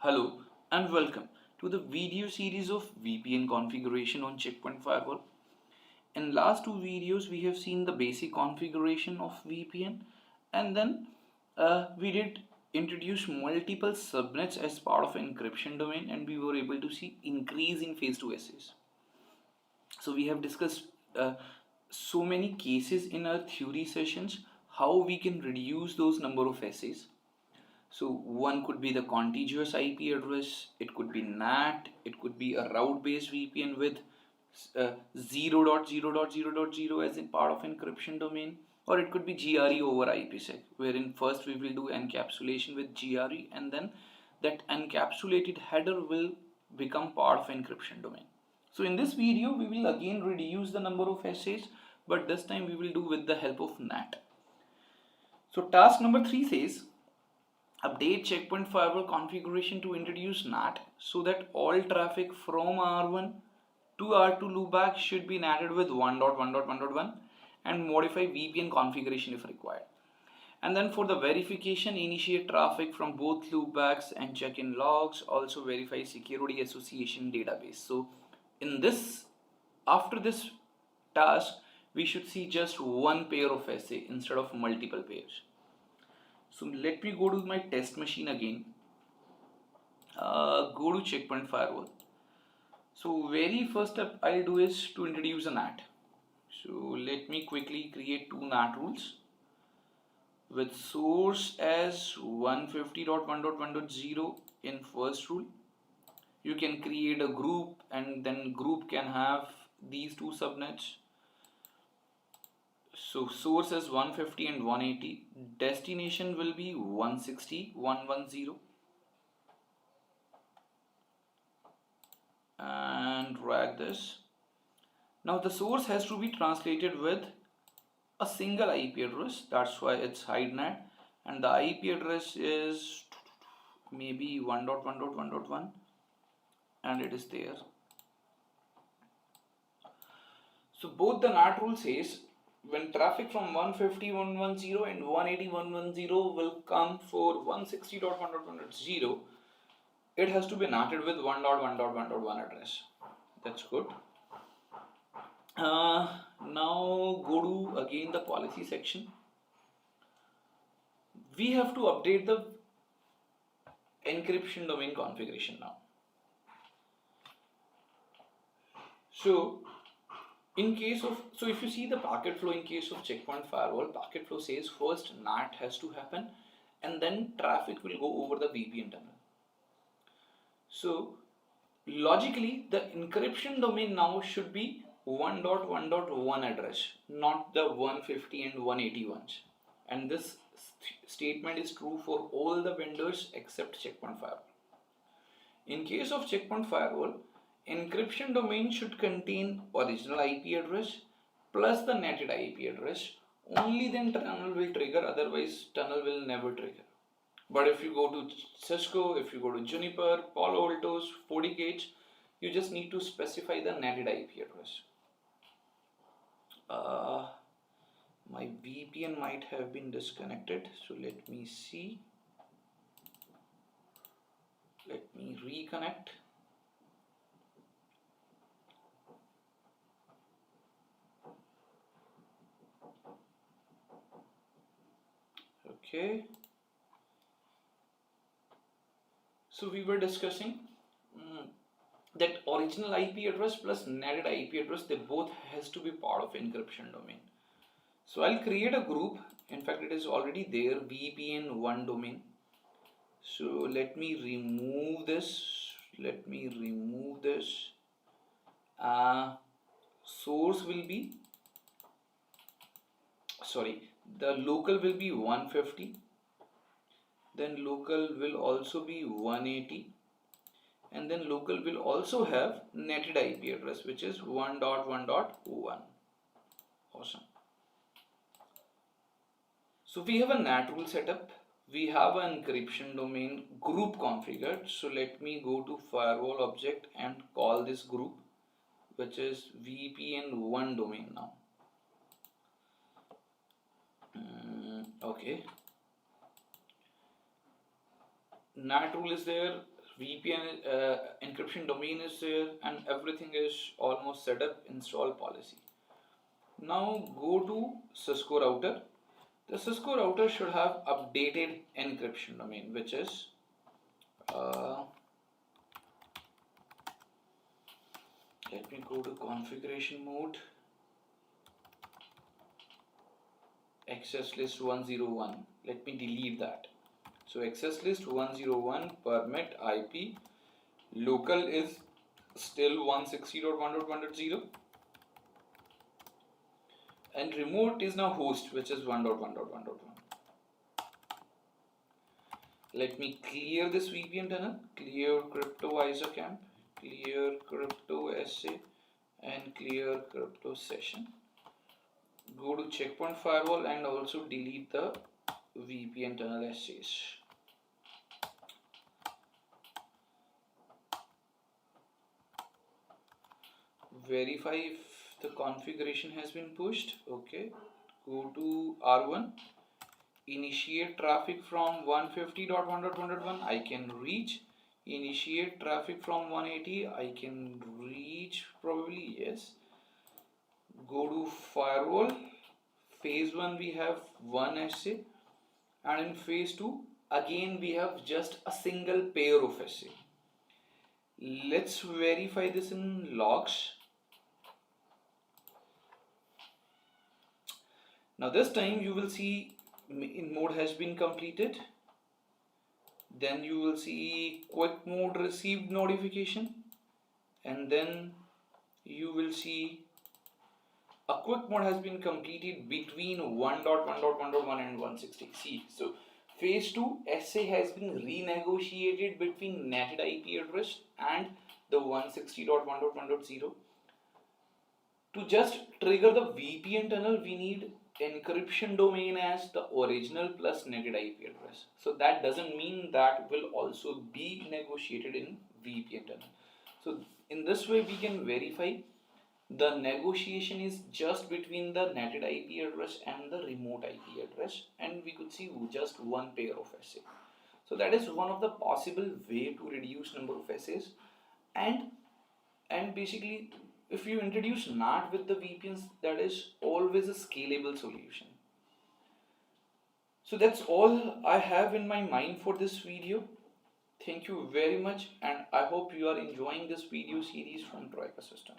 Hello and welcome to the video series of VPN configuration on Checkpoint Firewall. In last two videos we have seen the basic configuration of VPN, and then we did introduce multiple subnets as part of encryption domain, and we were able to see increasing phase 2 essays. So we have discussed so many cases in our theory sessions, how we can reduce those number of essays. So one could be the contiguous IP address, it could be NAT, it could be a route-based VPN with 0.0.0.0 as in part of encryption domain, or it could be GRE over IPsec, wherein first we will do encapsulation with GRE, and then that encapsulated header will become part of encryption domain. So in this video we will again reduce the number of essays, but this time we will do with the help of NAT. So task number 3 says, update Checkpoint Firewall configuration to introduce NAT so that all traffic from R1 to R2 loopback should be NATed with 1.1.1.1 and modify VPN configuration if required. And then for the verification, initiate traffic from both loopbacks and check-in logs. Also verify security association database. So in this, after this task, we should see just one pair of essay instead of multiple pairs. So let me go to my test machine again. Go to Checkpoint Firewall. So very first step I'll do is to introduce a NAT. So let me quickly create two NAT rules with source as 150.1.1.0 in first rule. You can create a group, and then group can have these two subnets. So source is 150 and 180. Destination will be 160.110. And drag this. Now the source has to be translated with a single IP address. That's why it's hide NAT. And the IP address is maybe 1.1.1.1. And it is there. So both the NAT rule says, when traffic from 150.110 and 180.110 will come for 160.1.1.0, it has to be NATed with 1.1.1.1 address. That's good. Now go to again the policy section. We have to update the encryption domain configuration now. So in case of, so if you see the packet flow in case of Checkpoint Firewall, packet flow says first NAT has to happen and then traffic will go over the VPN tunnel. So logically the encryption domain now should be 1.1.1 address, not the 150 and 180 ones. And this statement is true for all the vendors except Checkpoint Firewall. In case of Checkpoint Firewall, encryption domain should contain original IP address plus the netted IP address. Only then tunnel will trigger, otherwise tunnel will never trigger. But if you go to Cisco, if you go to Juniper, Palo Altos, FortiGate, you just need to specify the netted IP address. My VPN might have been disconnected, so let me see. Let me reconnect. Okay. So we were discussing that original IP address plus netted IP address, they both has to be part of encryption domain. So I'll create a group. In fact, it is already there, VPN1 domain. So let me remove this. Source will be, the local will be 150. Then local will also be 180. And then local will also have netted IP address, which is 1.1.1. Awesome. So we have a NAT rule setup. We have an encryption domain group configured. So let me go to firewall object and call this group, which is VPN1 domain now. Okay. NAT rule is there. VPN encryption domain is there, and everything is almost set up. Install policy. Now go to Cisco router. The Cisco router should have updated encryption domain, which is let me go to configuration mode, access list 101. Let me delete that. So access list 101 permit IP, local is still 160.1.1.0, and remote is now host, which is 1.1.1.1. Let me clear this VPN tunnel, clear crypto ISOcamp, clear crypto SA, and clear crypto session. Go to checkpoint firewall and also delete the VPN tunnel SAs. Verify if the configuration has been pushed. Okay, go to R1, initiate traffic from 150.1.1.1. I can reach. Initiate traffic from 180. I can reach, probably, yes. Go to firewall. Phase 1 we have 1 SA, and in phase 2 again we have just a single pair of SA. Let's verify this in logs. Now this time you will see in mode has been completed. Then you will see quick mode received notification, and then you will see a quick mode has been completed between 1.1.1.1 and 160. See, so phase 2 SA has been renegotiated between netted IP address and the 160.1.1.0. To just trigger the VPN tunnel, we need encryption domain as the original plus netted IP address. So that doesn't mean that will also be negotiated in VPN tunnel. So in this way we can verify the negotiation is just between the netted IP address and the remote IP address, and we could see just one pair of SA. So that is one of the possible way to reduce number of SAs, and basically if you introduce NAT with the VPNs, that is always a scalable solution. So that's all I have in my mind for this video. Thank you very much, and I hope you are enjoying this video series from Troika System.